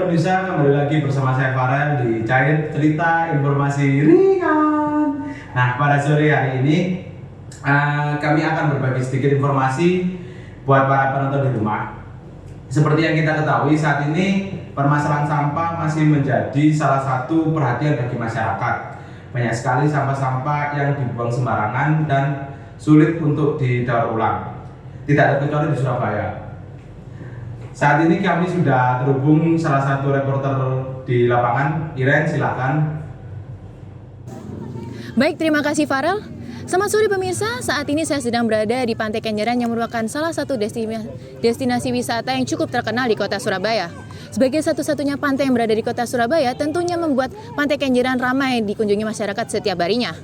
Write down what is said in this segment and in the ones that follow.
pemirsa, kembali lagi bersama saya Farel di Cair Cerita Informasi Ringan. Nah, pada sore hari ini kami akan berbagi sedikit informasi buat para penonton di rumah. Seperti yang kita ketahui saat ini, permasalahan sampah masih menjadi salah satu perhatian bagi masyarakat. Banyak sekali sampah-sampah yang dibuang sembarangan dan sulit untuk didaur ulang. Tidak terkecuali di Surabaya. Saat ini kami sudah terhubung salah satu reporter di lapangan. Iren, silakan. Baik, terima kasih Farel. Selamat sore pemirsa, saat ini saya sedang berada di Pantai Kenjeran yang merupakan salah satu destinasi wisata yang cukup terkenal di kota Surabaya. Sebagai satu-satunya pantai yang berada di kota Surabaya, tentunya membuat Pantai Kenjeran ramai dikunjungi masyarakat setiap harinya.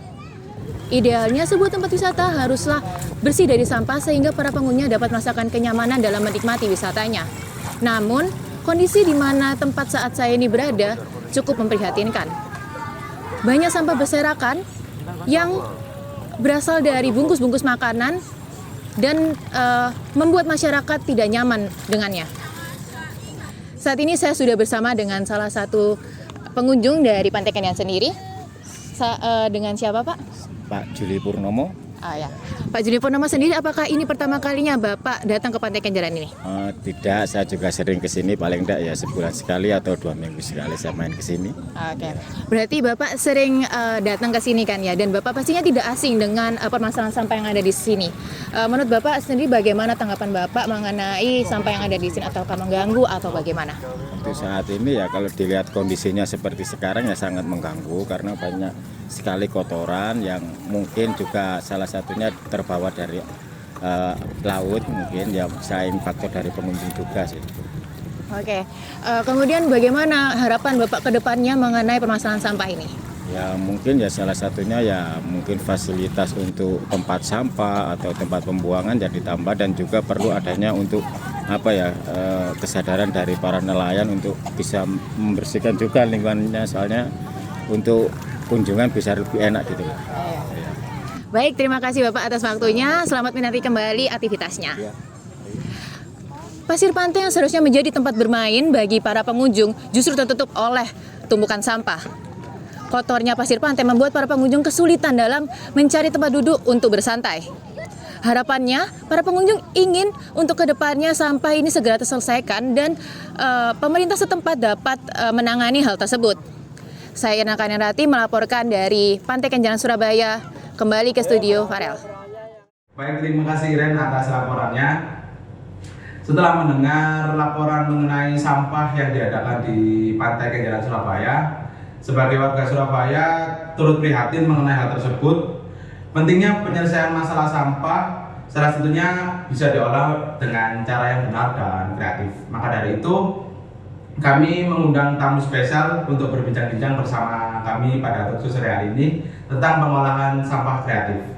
Idealnya sebuah tempat wisata haruslah bersih dari sampah sehingga para pengunjungnya dapat merasakan kenyamanan dalam menikmati wisatanya. Namun, kondisi di mana tempat saat saya ini berada cukup memprihatinkan. Banyak sampah berserakan yang berasal dari bungkus-bungkus makanan dan membuat masyarakat tidak nyaman dengannya. Saat ini saya sudah bersama dengan salah satu pengunjung dari Pantai Kenjeran sendiri. Dengan siapa, Pak? Pak Juli Purnomo. Ya. Pak Juli Purnomo sendiri, apakah ini pertama kalinya Bapak datang ke Pantai Kenjeran ini? Tidak, saya juga sering ke sini, paling tidak ya sebulan sekali atau 2 minggu sekali saya main ke sini. Oke. Berarti Bapak sering datang ke sini kan ya, dan Bapak pastinya tidak asing dengan permasalahan sampah yang ada di sini. Menurut Bapak sendiri bagaimana tanggapan Bapak mengenai sampah yang ada di sini, ataukah mengganggu atau bagaimana? Untuk saat ini ya kalau dilihat kondisinya seperti sekarang ya sangat mengganggu karena banyak sekali kotoran yang mungkin juga salah satunya terbawa dari laut, mungkin ya selain faktor dari pengunjung juga sih. Oke. Kemudian bagaimana harapan Bapak ke depannya mengenai permasalahan sampah ini? Ya mungkin ya salah satunya ya mungkin fasilitas untuk tempat sampah atau tempat pembuangan ya ditambah, dan juga perlu adanya untuk kesadaran dari para nelayan untuk bisa membersihkan juga lingkungannya, soalnya untuk kunjungan bisa lebih enak gitu. Baik, terima kasih Bapak atas waktunya. Selamat menikmati kembali aktivitasnya. Pasir pantai yang seharusnya menjadi tempat bermain bagi para pengunjung justru tertutup oleh tumpukan sampah. Kotornya pasir pantai membuat para pengunjung kesulitan dalam mencari tempat duduk untuk bersantai. Harapannya, para pengunjung ingin untuk kedepannya sampah ini segera terselesaikan dan pemerintah setempat dapat menangani hal tersebut. Saya Irna Kanerati melaporkan dari Pantai Kenjeran Surabaya, kembali ke studio Farel. Baik, terima kasih Iren atas laporannya. Setelah mendengar laporan mengenai sampah yang diadakan di Pantai Kenjeran Surabaya, sebagai warga Surabaya turut prihatin mengenai hal tersebut. Pentingnya penyelesaian masalah sampah salah satunya bisa diolah dengan cara yang benar dan kreatif. Maka dari itu, kami mengundang tamu spesial untuk berbincang-bincang bersama kami pada sore hari ini tentang pengolahan sampah kreatif.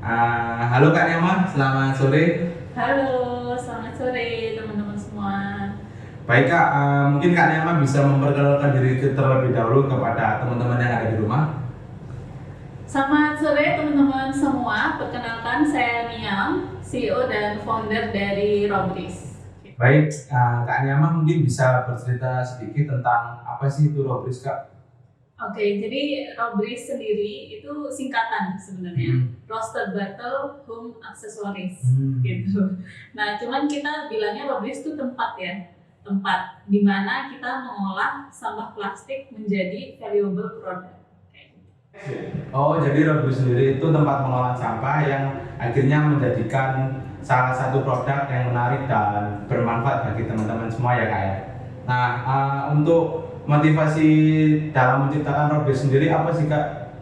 Halo Kak Nema, selamat sore. Halo, selamat sore teman-teman semua. Baik Kak, mungkin Kak Nema bisa memperkenalkan diri terlebih dahulu kepada teman-teman yang ada di rumah. Selamat sore teman-teman semua, perkenalkan saya Niam, CEO dan founder dari Robris. Baik, Kak Nyama mungkin bisa bercerita sedikit tentang apa sih itu Robris, Kak? Oke, jadi Robris sendiri itu singkatan sebenarnya, Roasted Bottle Home Accessories, gitu. Nah, cuman kita bilangnya Robris itu tempat di mana kita mengolah sampah plastik menjadi valuable product. Oh, jadi Robris sendiri itu tempat pengolahan sampah yang akhirnya menjadikan salah satu produk yang menarik dan bermanfaat bagi teman-teman semua ya Kak ya. Nah, untuk motivasi dalam menciptakan Robris sendiri apa sih Kak?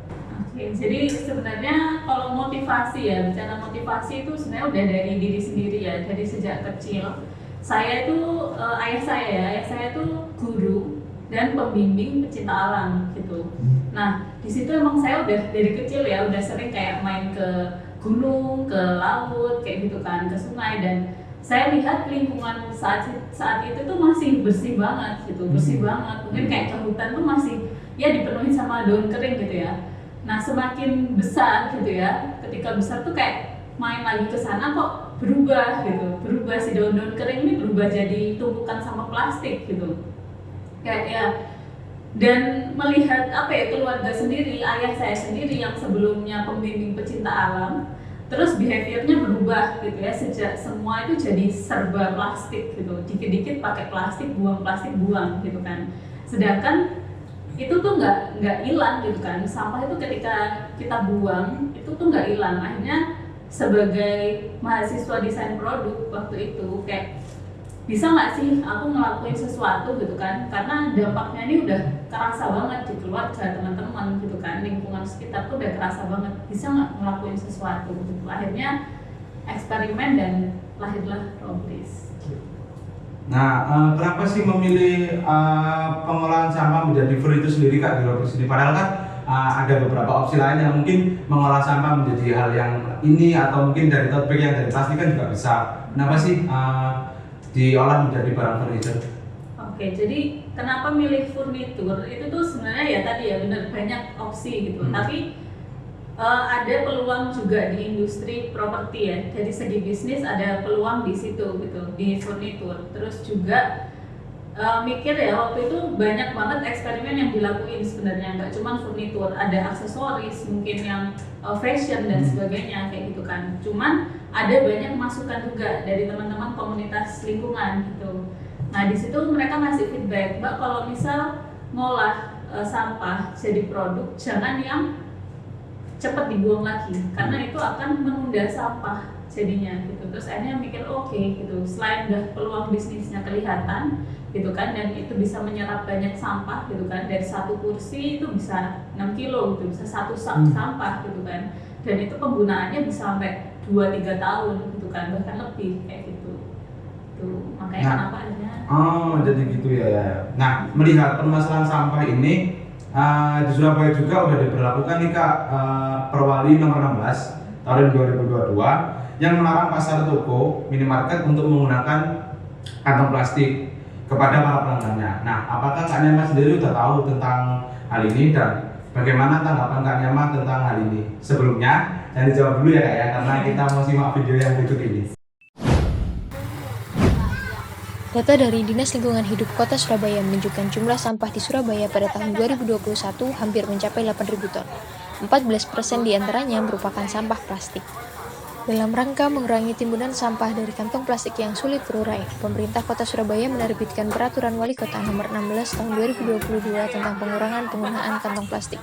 Oke, jadi sebenarnya kalau motivasi bicara motivasi itu sebenarnya udah dari diri sendiri ya, dari sejak kecil. Saya itu ayah saya itu guru dan pembimbing pecinta alam gitu. Nah, di situ emang saya udah dari kecil udah sering kayak main ke gunung, ke laut, kayak gitu kan, ke sungai, dan saya lihat lingkungan saat itu tuh masih bersih banget gitu, bersih banget. Mungkin kayak ke hutan tuh masih dipenuhi sama daun kering gitu ya. Nah, semakin besar gitu ya, ketika besar tuh kayak main lagi ke sana kok berubah gitu, berubah si daun-daun kering ini berubah jadi tumpukan sampah plastik gitu. kayak ya. Dan melihat apa ya, keluarga sendiri, ayah saya sendiri yang sebelumnya pembimbing pecinta alam, terus behaviornya berubah gitu ya, sejak semua itu jadi serba plastik gitu, dikit-dikit pakai plastik buang gitu kan. Sedangkan itu tuh nggak hilang gitu kan, sampah itu ketika kita buang itu tuh nggak hilang. Akhirnya sebagai mahasiswa desain produk waktu itu kayak, bisa nggak sih aku ngelakuin sesuatu gitu kan, karena dampaknya ini udah kerasa banget di keluarga, teman-teman gitu kan, lingkungan sekitar tuh udah kerasa banget, bisa nggak ngelakuin sesuatu gitu. Akhirnya eksperimen dan lahirlah Robris. Nah, kenapa sih memilih pengolahan sampah menjadi free itu sendiri Kak di Robris ini? Padahal kan ada beberapa opsi lain yang mungkin mengolah sampah menjadi hal yang ini, atau mungkin dari tote bag yang dari plastik kan juga bisa. Kenapa sih diolah menjadi barang furniture? Oke, jadi kenapa milih furnitur? Itu tuh sebenarnya ya tadi ya benar, banyak opsi gitu. Tapi ada peluang juga di industri properti ya. Dari segi bisnis ada peluang di situ gitu, di furnitur. Terus juga mikir ya, waktu itu banyak banget eksperimen yang dilakuin sebenarnya, nggak cuma furnitur, ada aksesoris, mungkin yang fashion dan sebagainya kayak gitu kan. Cuman ada banyak masukan juga dari teman-teman komunitas lingkungan gitu. Nah di situ mereka ngasih feedback, Mbak kalau misal ngolah sampah jadi produk, jangan yang cepat dibuang lagi, karena itu akan menunda sampah jadinya gitu. Terus akhirnya mikir oke gitu, selain udah peluang bisnisnya kelihatan gitu kan, dan itu bisa menyerap banyak sampah gitu kan, dari satu kursi itu bisa 6 kilo gitu, bisa satu sak sampah gitu kan, dan itu penggunaannya bisa sampai 2-3 tahun gitu kan, bahkan lebih kayak gitu tuh. Makanya kenapa akhirnya jadi gitu ya. Nah, melihat permasalahan sampah ini di Surabaya juga udah diberlakukan nih Kak, Perwali nomor 16 tahun 2022 yang melarang pasar, toko, minimarket untuk menggunakan kantong plastik kepada para pelanggannya. Nah, apakah Kak Nyama sendiri udah tahu tentang hal ini dan bagaimana tanggapan Kak Nyama tentang hal ini? Sebelumnya, jangan dijawab dulu ya Kak ya, karena kita mau simak video yang berikut ini. Data dari Dinas Lingkungan Hidup Kota Surabaya menunjukkan jumlah sampah di Surabaya pada tahun 2021 hampir mencapai 8.000 ton. 14% diantaranya merupakan sampah plastik. Dalam rangka mengurangi timbunan sampah dari kantong plastik yang sulit terurai, pemerintah Kota Surabaya menerbitkan Peraturan Wali Kota Nomor 16 Tahun 2022 tentang pengurangan penggunaan kantong plastik.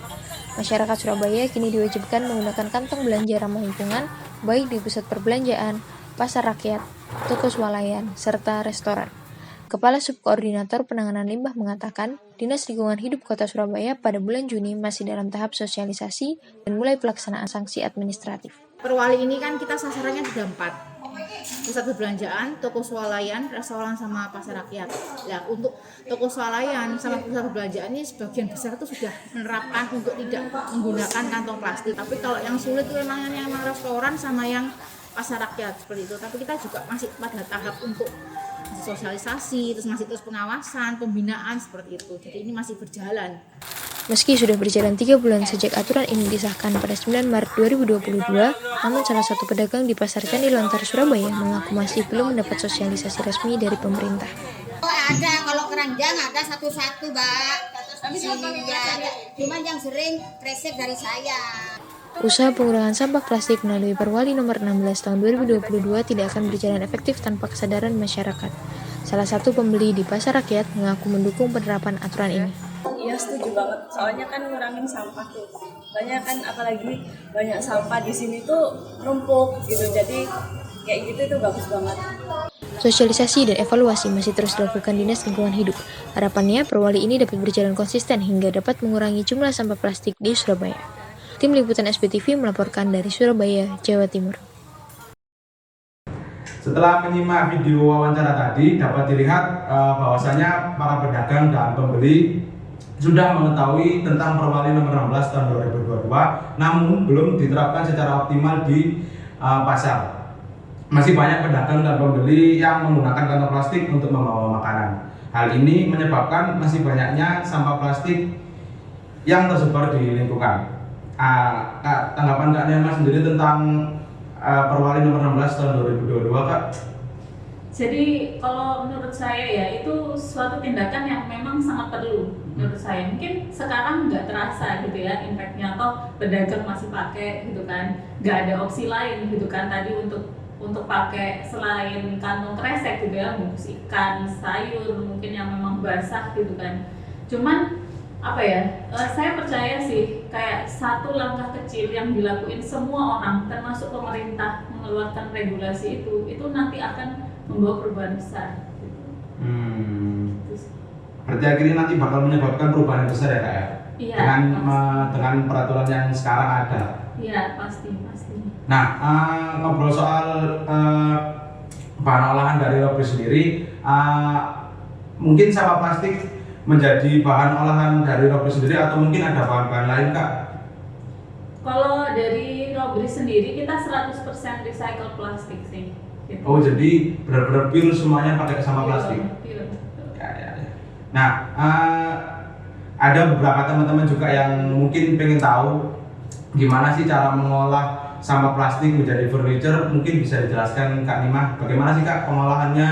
Masyarakat Surabaya kini diwajibkan menggunakan kantong belanja ramah lingkungan, baik di pusat perbelanjaan, pasar rakyat, toko swalayan, serta restoran. Kepala Subkoordinator Penanganan Limbah mengatakan, Dinas Lingkungan Hidup Kota Surabaya pada bulan Juni masih dalam tahap sosialisasi dan mulai pelaksanaan sanksi administratif. Perwali ini kan kita sasarannya sudah 4, pusat perbelanjaan, toko swalayan, restoran, sama pasar rakyat. Ya, untuk toko swalayan sama pusat perbelanjaan ini sebagian besar itu sudah menerapkan untuk tidak menggunakan kantong plastik. Tapi kalau yang sulit itu memang restoran sama yang pasar rakyat seperti itu. Tapi kita juga masih pada tahap untuk sosialisasi, terus pengawasan, pembinaan seperti itu. Jadi ini masih berjalan. Meski sudah berjalan 3 bulan sejak aturan ini disahkan pada 9 Maret 2022, namun salah satu pedagang di Pasar Candi Lontar, Surabaya mengaku masih belum mendapat sosialisasi resmi dari pemerintah. Ada, kalau keranjang ada satu-satu, Mbak. Cuman yang sering resep dari saya. Usaha pengurangan sampah plastik melalui Perwali Nomor 16 Tahun 2022 tidak akan berjalan efektif tanpa kesadaran masyarakat. Salah satu pembeli di pasar rakyat mengaku mendukung penerapan aturan ini. Iya, setuju banget. Soalnya kan ngurangin sampah tuh. Banyak kan, apalagi banyak sampah di sini tuh numpuk gitu. Jadi kayak gitu tuh bagus banget. Sosialisasi dan evaluasi masih terus dilakukan Dinas Lingkungan Hidup. Harapannya Perwali ini dapat berjalan konsisten hingga dapat mengurangi jumlah sampah plastik di Surabaya. Tim Liputan SBTV melaporkan dari Surabaya, Jawa Timur. Setelah menyimak video wawancara tadi, dapat dilihat bahwasanya para pedagang dan pembeli sudah mengetahui tentang Perwali Nomor 16 Tahun 2022, namun belum diterapkan secara optimal di pasar. Masih banyak pedagang dan pembeli yang menggunakan kantong plastik untuk membawa makanan. Hal ini menyebabkan masih banyaknya sampah plastik yang tersebar di lingkungan. Tanggapan Kak Nema sendiri tentang Perwali Nomor 16 Tahun 2022, Kak? Jadi kalau menurut saya ya itu suatu tindakan yang memang sangat perlu menurut saya. Mungkin sekarang nggak terasa gitu ya impactnya, atau pedagang masih pakai gitu kan, nggak ada opsi lain gitu kan tadi untuk pakai selain kantong kresek gitu ya, bungkus ikan, sayur mungkin yang memang basah gitu kan. Cuman apa ya, saya percaya sih kayak satu langkah kecil yang dilakuin semua orang termasuk pemerintah mengeluarkan regulasi itu nanti akan membawa perubahan besar gitu. Berarti akhirnya nanti bakal menyebabkan perubahan besar ya Kak ya? Iya, dengan peraturan yang sekarang ada. Iya, pasti. Nah, ngobrol soal bahan olahan dari rubber sendiri, mungkin sampah plastik menjadi bahan olahan dari rubber sendiri atau mungkin ada bahan-bahan lain Kak? Kalau dari Robri sendiri kita 100% recycle plastik sih gitu. Oh, jadi benar-benar pure semuanya pakai sampah plastik? Pure. Ya. Nah, ada beberapa teman-teman juga yang mungkin pengen tahu gimana sih cara mengolah sampah plastik menjadi furniture. Mungkin bisa dijelaskan Kak Nimah, bagaimana sih Kak pengolahannya,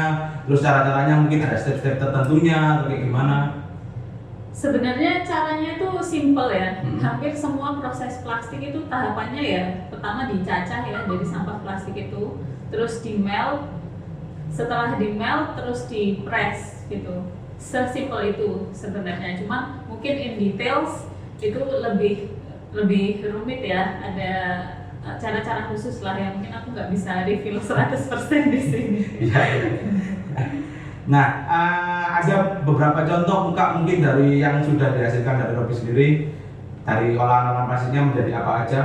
terus cara-caranya, mungkin ada step-step tertentunya atau kayak gimana? Sebenarnya caranya itu simple ya. Hampir semua proses plastik itu tahapannya ya, pertama dicacah ya dari sampah plastik itu, terus di melt, setelah di melt terus di press gitu. Sesimpel itu sebenarnya. Cuma mungkin in details itu lebih rumit ya. Ada cara-cara khusus lah yang mungkin aku nggak bisa reveal 100% di sini. Nah, ada beberapa contoh Kak mungkin dari yang sudah dihasilkan dari Robby sendiri, dari olahan-olahan plastiknya menjadi apa aja?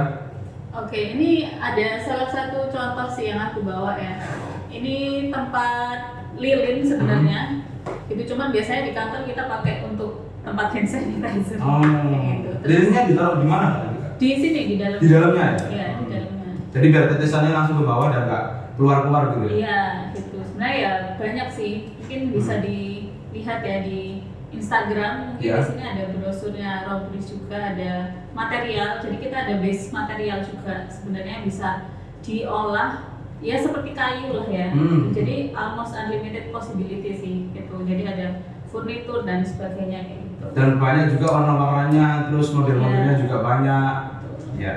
Oke, ini ada salah satu contoh sih yang aku bawa ya. Ini tempat lilin sebenarnya. Itu cuman biasanya di kantor kita pakai untuk tempat hand sanitizer. Gitu. Lilinnya ditaruh di mana Kak? Di sini di dalam. Di dalamnya ya? Iya, di dalamnya. Jadi biar tetesannya langsung ke bawah dan nggak keluar-keluar gitu ya? Iya, gitu. Sebenarnya ya banyak sih. Mungkin bisa dilihat ya di Instagram. Mungkin di sini ada brosurnya Robri juga, ada material. Jadi kita ada base material juga sebenarnya yang bisa diolah ya seperti kayu lah ya. Jadi almost unlimited possibility sih gitu. Jadi ada furnitur dan sebagainya kayak gitu. Dan banyak juga warna-warnanya, terus model-modelnya juga banyak. Ya.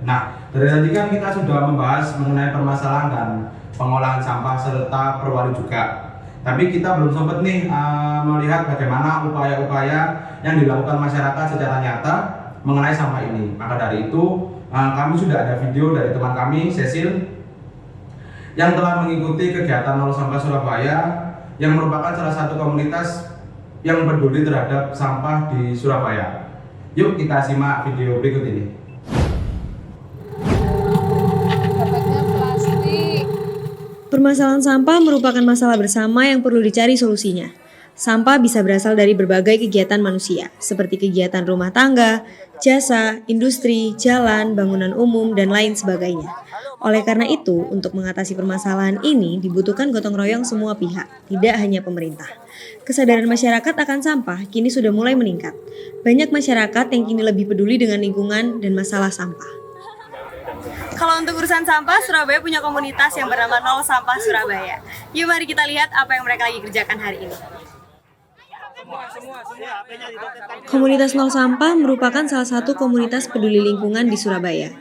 Nah, dari tadi kan kita sudah membahas mengenai permasalahan dan pengolahan sampah serta perwali juga. Tapi kita belum sempat nih melihat bagaimana upaya-upaya yang dilakukan masyarakat secara nyata mengenai sampah ini. Maka dari itu kami sudah ada video dari teman kami, Cecil, yang telah mengikuti kegiatan Nol Sampah Surabaya, yang merupakan salah satu komunitas yang peduli terhadap sampah di Surabaya. Yuk kita simak video berikut ini. Permasalahan sampah merupakan masalah bersama yang perlu dicari solusinya. Sampah bisa berasal dari berbagai kegiatan manusia, seperti kegiatan rumah tangga, jasa, industri, jalan, bangunan umum, dan lain sebagainya. Oleh karena itu, untuk mengatasi permasalahan ini dibutuhkan gotong royong semua pihak, tidak hanya pemerintah. Kesadaran masyarakat akan sampah kini sudah mulai meningkat. Banyak masyarakat yang kini lebih peduli dengan lingkungan dan masalah sampah. Kalau untuk urusan sampah, Surabaya punya komunitas yang bernama Nol Sampah Surabaya. Yuk mari kita lihat apa yang mereka lagi kerjakan hari ini. Komunitas Nol Sampah merupakan salah satu komunitas peduli lingkungan di Surabaya.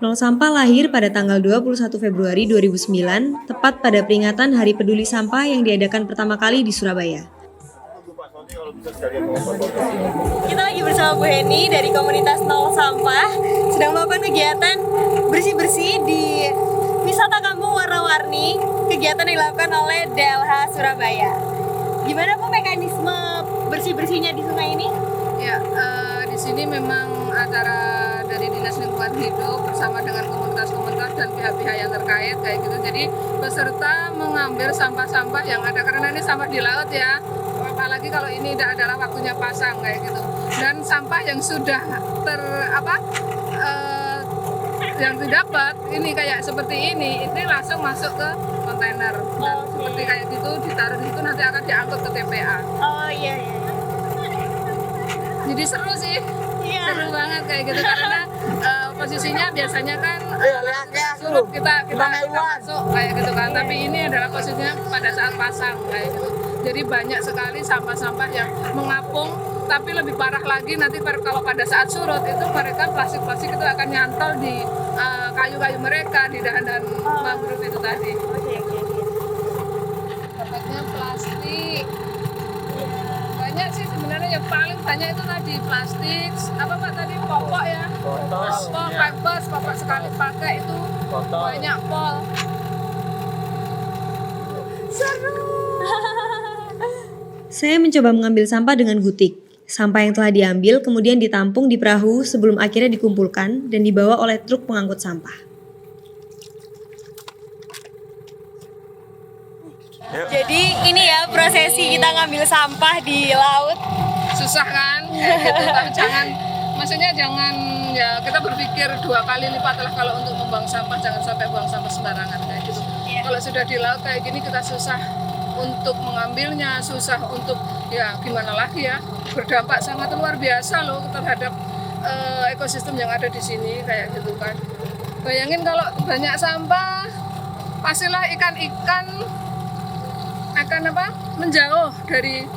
Nol Sampah lahir pada tanggal 21 Februari 2009, tepat pada peringatan Hari Peduli Sampah yang diadakan pertama kali di Surabaya. Kita lagi bersama Bu Heni dari komunitas Nol Sampah, sedang melakukan kegiatan bersih-bersih di wisata kampung warna-warni, kegiatan yang dilakukan oleh DLH Surabaya. Gimana Bu mekanisme bersih-bersihnya di sungai ini? Ya, di sini memang acara dari Dinas Lingkungan Hidup bersama dengan komunitas-komunitas dan pihak-pihak yang terkait kayak gitu. Jadi peserta mengambil sampah-sampah yang ada, karena ini sampah di laut ya. Apalagi kalau ini adalah waktunya pasang kayak gitu. Dan sampah yang sudah yang didapat ini kayak seperti ini langsung masuk ke kontainer. Dan seperti kayak gitu ditaruh di situ, nanti akan diangkut ke TPA. Oh iya. Jadi seru sih, seru banget kayak gitu karena posisinya biasanya kan surut kita masuk kayak gitu kan, tapi ini adalah posisinya pada saat pasang kayak gitu. Jadi banyak sekali sampah-sampah yang mengapung, tapi lebih parah lagi nanti kalau pada saat surut itu mereka plastik-plastik itu akan nyantol di kayu-kayu mereka, di dahan-dahan mangrove itu tadi. Dapatnya plastik. Banyak sih sebenarnya, yang paling banyak itu tadi plastik, apa Pak tadi, popok ya? Popok, pampers, popok sekali pakai itu banyak pol. Saya mencoba mengambil sampah dengan gutik. Sampah yang telah diambil kemudian ditampung di perahu sebelum akhirnya dikumpulkan dan dibawa oleh truk pengangkut sampah. Jadi ini ya prosesi kita ngambil sampah di laut. Susah kan? Gitu. Tapi maksudnya jangan ya, kita berpikir 2 kali lipat lah kalau untuk membuang sampah, jangan sampai buang sampah sembarangan kayak gitu. Kalau sudah di laut kayak gini kita susah untuk mengambilnya, susah untuk ya gimana lagi ya, berdampak sangat luar biasa loh terhadap ekosistem yang ada di sini kayak gitu kan. Bayangin kalau banyak sampah, pastilah ikan-ikan akan menjauh dari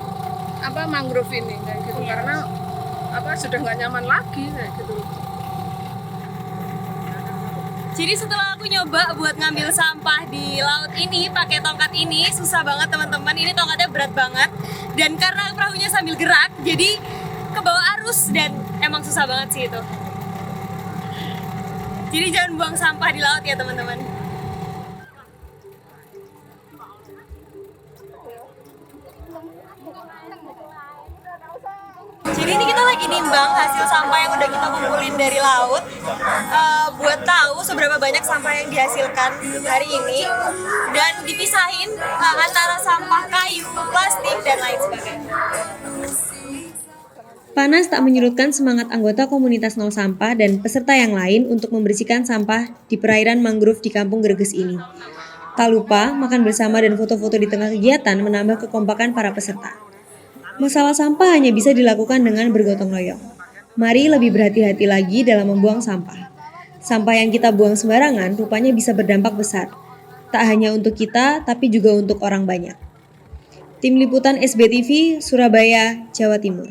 mangrove ini kayak gitu, karena sudah nggak nyaman lagi kayak gitu. Jadi setelah aku nyoba buat ngambil sampah di laut ini pakai tongkat ini, susah banget teman-teman. Ini tongkatnya berat banget, dan karena perahunya sambil gerak jadi kebawa arus dan emang susah banget sih itu. Jadi jangan buang sampah di laut ya teman-teman. Jadi ini kita lagi nimbang hasil sampah yang udah kita kumpulin dari laut, buat tahu seberapa banyak sampah yang dihasilkan hari ini, dan dipisahin antara sampah kayu, plastik, dan lain sebagainya. Panas tak menyurutkan semangat anggota komunitas Nol Sampah dan peserta yang lain untuk membersihkan sampah di perairan mangrove di Kampung Greges ini. Tak lupa, makan bersama dan foto-foto di tengah kegiatan menambah kekompakan para peserta. Masalah sampah hanya bisa dilakukan dengan bergotong royong. Mari lebih berhati-hati lagi dalam membuang sampah. Sampah yang kita buang sembarangan rupanya bisa berdampak besar. Tak hanya untuk kita, tapi juga untuk orang banyak. Tim Liputan SBTV, Surabaya, Jawa Timur.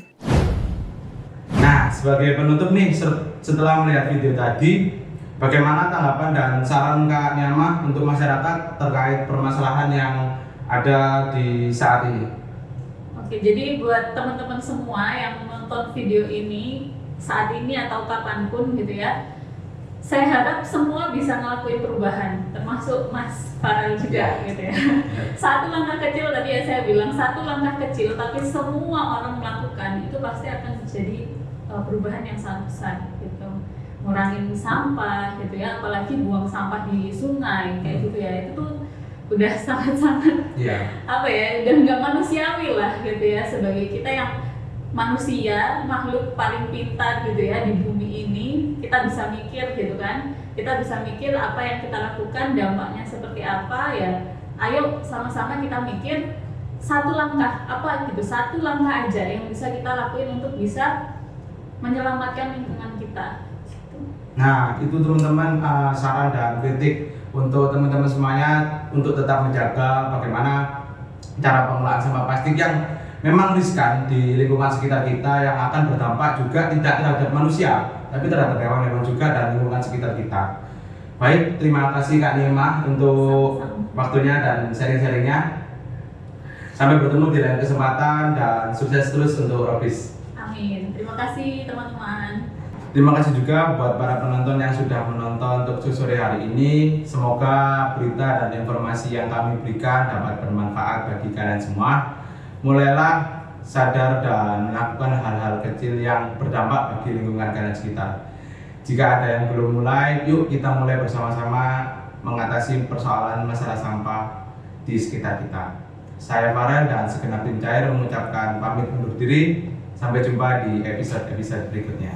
Nah, sebagai penutup nih, setelah melihat video tadi, bagaimana tanggapan dan saran Kak Niamah untuk masyarakat terkait permasalahan yang ada di saat ini? Oke, jadi buat teman-teman semua yang menonton video ini saat ini atau kapanpun gitu ya, saya harap semua bisa ngelakuin perubahan, termasuk Mas Farel juga gitu ya. Satu langkah kecil, tadi ya saya bilang satu langkah kecil, tapi semua orang melakukan itu pasti akan menjadi perubahan yang sangat besar gitu. Ngurangin sampah gitu ya, apalagi buang sampah di sungai kayak gitu ya, itu tuh udah sangat-sangat udah nggak manusiawi lah gitu ya, sebagai kita yang manusia, makhluk paling pintar gitu ya di bumi ini, kita bisa mikir gitu kan, kita bisa mikir apa yang kita lakukan dampaknya seperti apa ya. Ayo sama-sama kita mikir satu langkah satu langkah aja yang bisa kita lakuin untuk bisa menyelamatkan lingkungan kita. Nah, itu teman-teman saran dan kritik untuk teman-teman semuanya untuk tetap menjaga bagaimana cara pengelolaan sampah plastik yang memang riskan di lingkungan sekitar kita, yang akan berdampak juga tidak terhadap manusia tapi terhadap hewan-hewan juga dan lingkungan sekitar kita. Baik, terima kasih Kak Niamah untuk waktunya dan sharing-sharingnya. Sampai bertemu di lain kesempatan dan sukses terus untuk Robis. Amin. Terima kasih teman-teman. Terima kasih juga buat para penonton yang sudah menonton Talk Show sore hari ini. Semoga berita dan informasi yang kami berikan dapat bermanfaat bagi kalian semua. Mulailah sadar dan melakukan hal-hal kecil yang berdampak bagi lingkungan kalian sekitar. Jika ada yang belum mulai, yuk kita mulai bersama-sama mengatasi persoalan masalah sampah di sekitar kita. Saya Farel dan segenap tim Cair mengucapkan pamit undur diri. Sampai jumpa di episode-episode berikutnya.